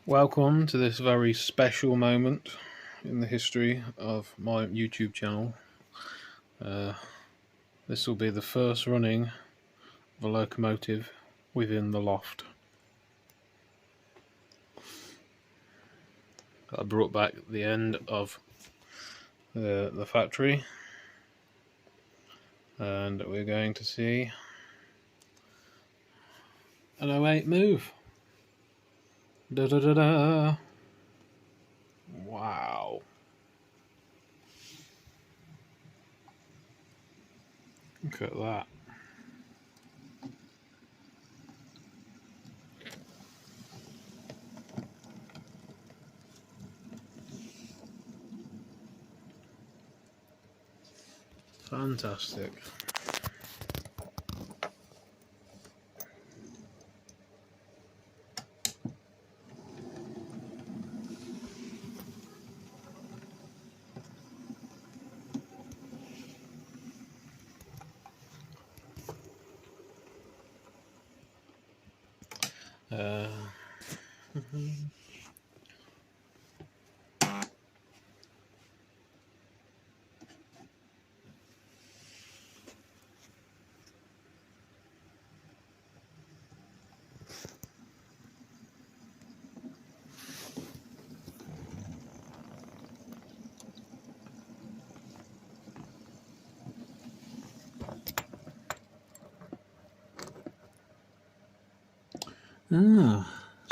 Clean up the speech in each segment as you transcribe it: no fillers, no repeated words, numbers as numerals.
Welcome to this very special moment in the history of my YouTube channel. This will be the first running of a locomotive within the loft. I brought back the end of the factory, and we're going to see an 08 move. Da da da da! Wow! Look at that. Fantastic.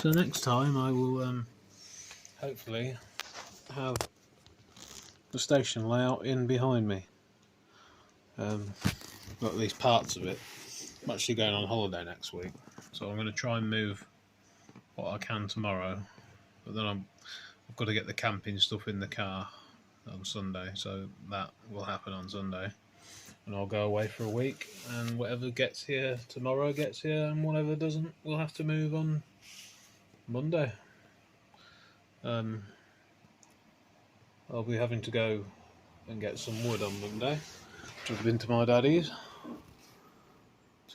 So next time I will hopefully have the station layout in behind me. Got at least parts of it. I'm actually going on holiday next week, so I'm going to try and move what I can tomorrow, but then I've got to get the camping stuff in the car on Sunday, so that will happen on Sunday, and I'll go away for a week, and whatever gets here tomorrow gets here, and whatever doesn't we'll have to move on Monday. I'll be having to go and get some wood on Monday, which I've been to my daddy's,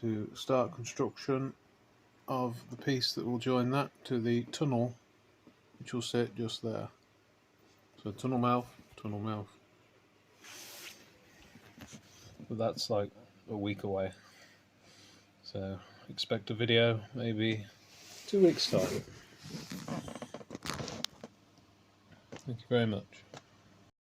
to start construction of the piece that will join that to the tunnel, which will sit just there. So tunnel mouth. But that's like a week away. So expect a video maybe 2 weeks time. Thank you very much.